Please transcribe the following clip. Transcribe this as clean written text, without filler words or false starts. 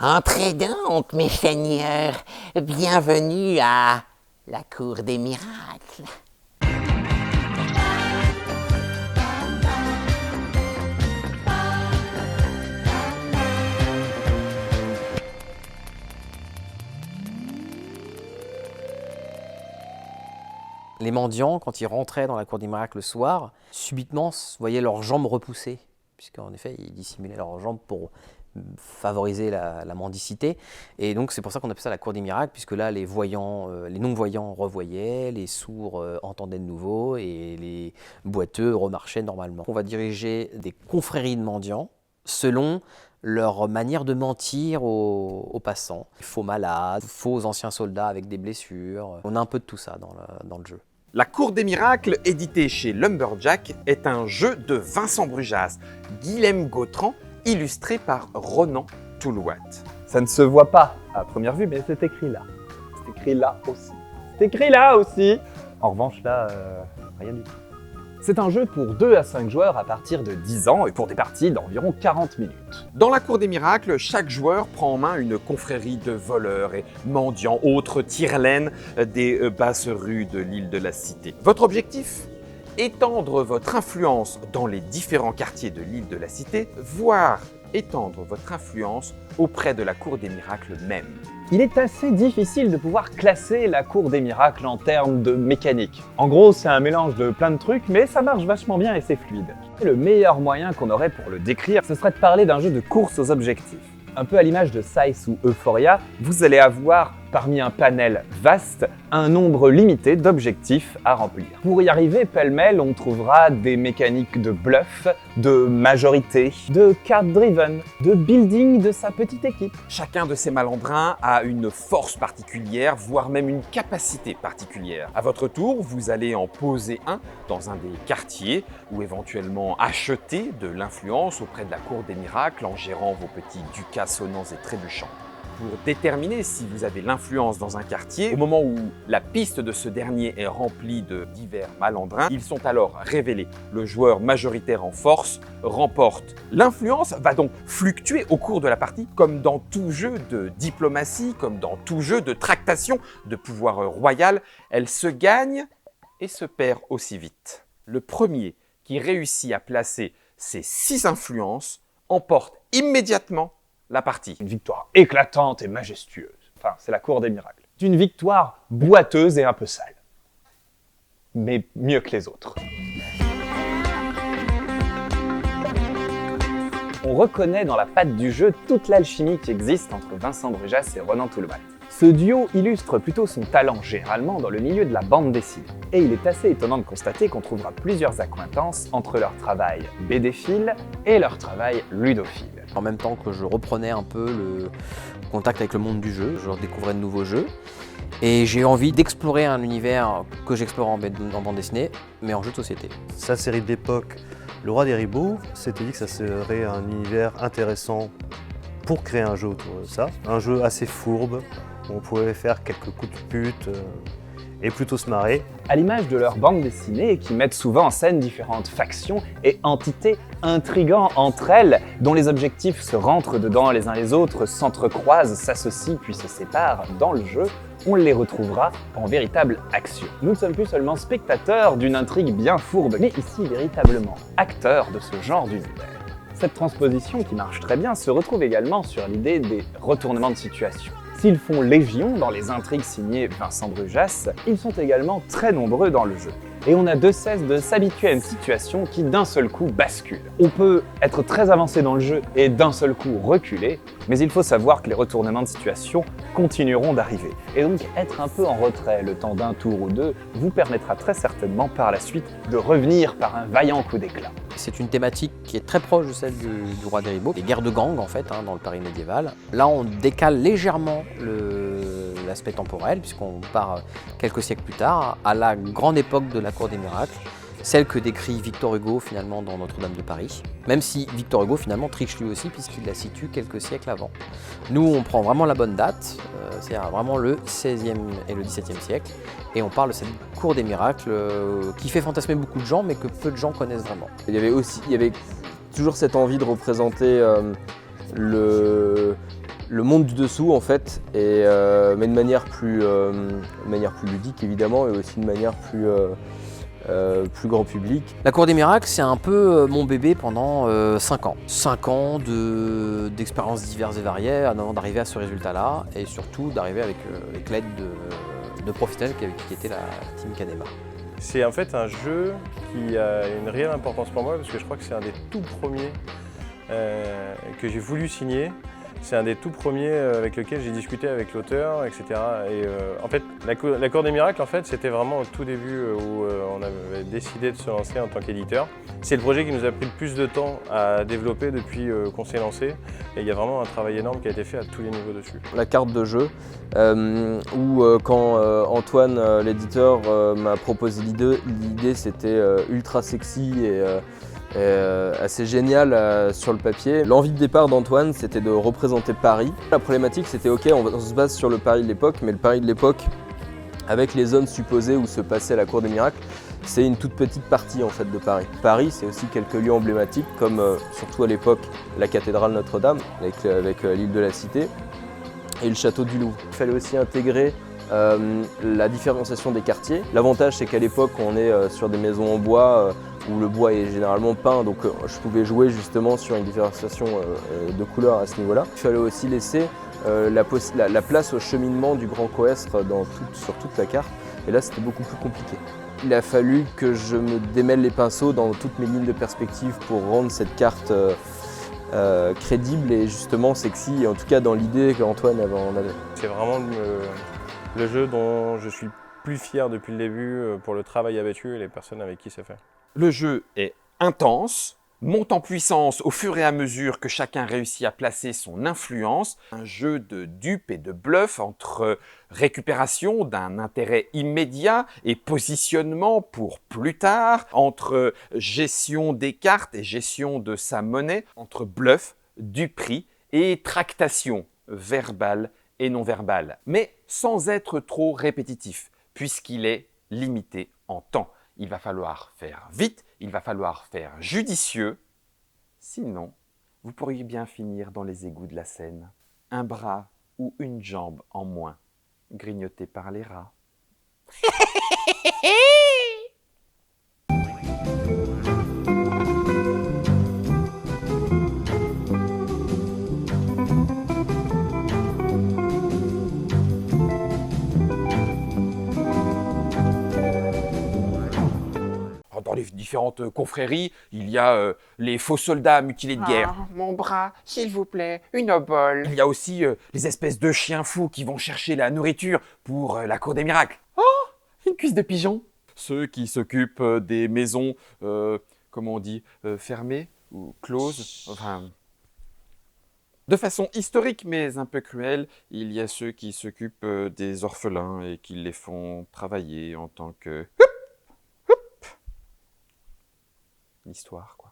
Entrez donc, mes seigneurs, bienvenue à la cour des miracles. Les mendiants, quand ils rentraient dans la cour des miracles le soir, subitement voyaient leurs jambes repoussées, puisqu'en effet, ils dissimulaient leurs jambes pour favoriser la mendicité. Et donc, c'est pour ça qu'on appelle ça la cour des miracles, puisque là, les voyants, les non-voyants revoyaient, les sourds entendaient de nouveau, et les boiteux remarchaient normalement. On va diriger des confréries de mendiants selon leur manière de mentir aux passants. Faux malades, faux anciens soldats avec des blessures. On a un peu de tout ça dans le jeu. La Cour des Miracles, édité chez Lumberjack, est un jeu de Vincent Brujas, Guilhem Gautran, illustré par Ronan Toulouat. Ça ne se voit pas à première vue, mais c'est écrit là. C'est écrit là aussi. C'est écrit là aussi. En revanche, là, rien du tout. C'est un jeu pour 2 à 5 joueurs à partir de 10 ans et pour des parties d'environ 40 minutes. Dans la Cour des Miracles, chaque joueur prend en main une confrérie de voleurs et mendiants, autres tire-laine des basses rues de l'île de la Cité. Votre objectif ? Étendre votre influence dans les différents quartiers de l'île de la Cité, voire étendre votre influence auprès de la Cour des Miracles même. Il est assez difficile de pouvoir classer la Cour des Miracles en termes de mécanique. En gros, c'est un mélange de plein de trucs, mais ça marche vachement bien et c'est fluide. Et le meilleur moyen qu'on aurait pour le décrire, ce serait de parler d'un jeu de course aux objectifs. Un peu à l'image de Size ou Euphoria, vous allez avoir, parmi un panel vaste, un nombre limité d'objectifs à remplir. Pour y arriver pêle-mêle, on trouvera des mécaniques de bluff, de majorité, de card-driven, de building de sa petite équipe. Chacun de ces malandrins a une force particulière, voire même une capacité particulière. À votre tour, vous allez en poser un dans un des quartiers ou éventuellement acheter de l'influence auprès de la Cour des Miracles en gérant vos petits ducats sonnants et trébuchants. Pour déterminer si vous avez l'influence dans un quartier, au moment où la piste de ce dernier est remplie de divers malandrins, ils sont alors révélés. Le joueur majoritaire en force remporte. L'influence va donc fluctuer au cours de la partie, comme dans tout jeu de diplomatie, comme dans tout jeu de tractation de pouvoir royal. Elle se gagne et se perd aussi vite. Le premier qui réussit à placer ses 6 influences emporte immédiatement la partie. Une victoire éclatante et majestueuse. Enfin, c'est la Cour des Miracles. C'est une victoire boiteuse et un peu sale. Mais mieux que les autres. On reconnaît dans la patte du jeu toute l'alchimie qui existe entre Vincent Brujas et Ronan Toulouat. Ce duo illustre plutôt son talent généralement dans le milieu de la bande dessinée. Et il est assez étonnant de constater qu'on trouvera plusieurs accointances entre leur travail BD-phile et leur travail ludophile. En même temps que je reprenais un peu le contact avec le monde du jeu, je découvrais de nouveaux jeux. Et j'ai eu envie d'explorer un univers que j'explore en bande dessinée, mais en jeu de société. Sa série d'époque, Le Roi des Ribauds, s'était dit que ça serait un univers intéressant pour créer un jeu autour de ça. Un jeu assez fourbe, où on pouvait faire quelques coups de pute et plutôt se marrer. À l'image de leur bande dessinée, qui mettent souvent en scène différentes factions et entités intriguant entre elles, dont les objectifs se rentrent dedans les uns les autres, s'entrecroisent, s'associent puis se séparent dans le jeu, on les retrouvera en véritable action. Nous ne sommes plus seulement spectateurs d'une intrigue bien fourbe, mais ici véritablement acteurs de ce genre d'univers. Cette transposition, qui marche très bien, se retrouve également sur l'idée des retournements de situation. S'ils font légion dans les intrigues signées Vincent Brujas, ils sont également très nombreux dans le jeu. Et on n'a de cesse de s'habituer à une situation qui d'un seul coup bascule. On peut être très avancé dans le jeu et d'un seul coup reculer, mais il faut savoir que les retournements de situation continueront d'arriver. Et donc être un peu en retrait le temps d'un tour ou deux vous permettra très certainement par la suite de revenir par un vaillant coup d'éclat. C'est une thématique qui est très proche de celle du Roi des Ribauds, les guerres de gangs en fait, dans le Paris médiéval. Là on décale légèrement l'aspect temporel, puisqu'on part quelques siècles plus tard, à la grande époque de la Cour des Miracles, celle que décrit Victor Hugo finalement dans Notre-Dame de Paris, même si Victor Hugo finalement triche lui aussi puisqu'il la situe quelques siècles avant. Nous on prend vraiment la bonne date, c'est-à-dire vraiment le XVIe et le XVIIe siècle, et on parle de cette Cour des Miracles qui fait fantasmer beaucoup de gens mais que peu de gens connaissent vraiment. Il y avait toujours cette envie de représenter le monde du dessous en fait, et, mais de manière plus ludique évidemment, et aussi de manière plus grand public. La Cour des Miracles, c'est un peu mon bébé pendant 5 ans. 5 ans d'expériences diverses et variées avant d'arriver à ce résultat-là, et surtout d'arriver avec l'aide de professionnels qui étaient la team Cadema. C'est en fait un jeu qui a une réelle importance pour moi parce que je crois que c'est un des tout premiers que j'ai voulu signer. C'est un des tout premiers avec lequel j'ai discuté avec l'auteur, etc. Et en fait, la Cour des Miracles, en fait, c'était vraiment au tout début où on avait décidé de se lancer en tant qu'éditeur. C'est le projet qui nous a pris le plus de temps à développer depuis qu'on s'est lancé. Et il y a vraiment un travail énorme qui a été fait à tous les niveaux dessus. La carte de jeu, où quand Antoine, l'éditeur, m'a proposé l'idée c'était ultra sexy et assez génial sur le papier. L'envie de départ d'Antoine, c'était de représenter Paris. La problématique, c'était ok, on se base sur le Paris de l'époque, mais le Paris de l'époque, avec les zones supposées où se passait la Cour des Miracles, c'est une toute petite partie en fait de Paris. Paris, c'est aussi quelques lieux emblématiques, comme surtout à l'époque la cathédrale Notre-Dame, avec l'île de la Cité, et le château du Louvre. Il fallait aussi intégrer la différenciation des quartiers. L'avantage, c'est qu'à l'époque, on est sur des maisons en bois, où le bois est généralement peint, donc je pouvais jouer justement sur une différenciation de couleurs à ce niveau-là. Il fallait aussi laisser la place au cheminement du Grand Coëstre sur toute la carte, et là c'était beaucoup plus compliqué. Il a fallu que je me démêle les pinceaux dans toutes mes lignes de perspective pour rendre cette carte crédible et justement sexy, et en tout cas dans l'idée qu'Antoine en avait. C'est vraiment le jeu dont je suis plus fier depuis le début pour le travail abattu et les personnes avec qui c'est fait. Le jeu est intense, monte en puissance au fur et à mesure que chacun réussit à placer son influence. Un jeu de dupes et de bluff entre récupération d'un intérêt immédiat et positionnement pour plus tard, entre gestion des cartes et gestion de sa monnaie, entre bluff, duperie et tractation verbale et non verbale, mais sans être trop répétitif, puisqu'il est limité en temps. Il va falloir faire vite, il va falloir faire judicieux, sinon vous pourriez bien finir dans les égouts de la Seine. Un bras ou une jambe en moins, grignoté par les rats. Dans les différentes confréries, il y a les faux soldats mutilés de guerre. Ah, mon bras, s'il vous plaît, une obole. Il y a aussi les espèces de chiens fous qui vont chercher la nourriture pour la Cour des Miracles. Oh, une cuisse de pigeon. Ceux qui s'occupent des maisons, comment on dit, fermées ou closes. Enfin, de façon historique mais un peu cruelle, il y a ceux qui s'occupent des orphelins et qui les font travailler en tant que... l'histoire, quoi.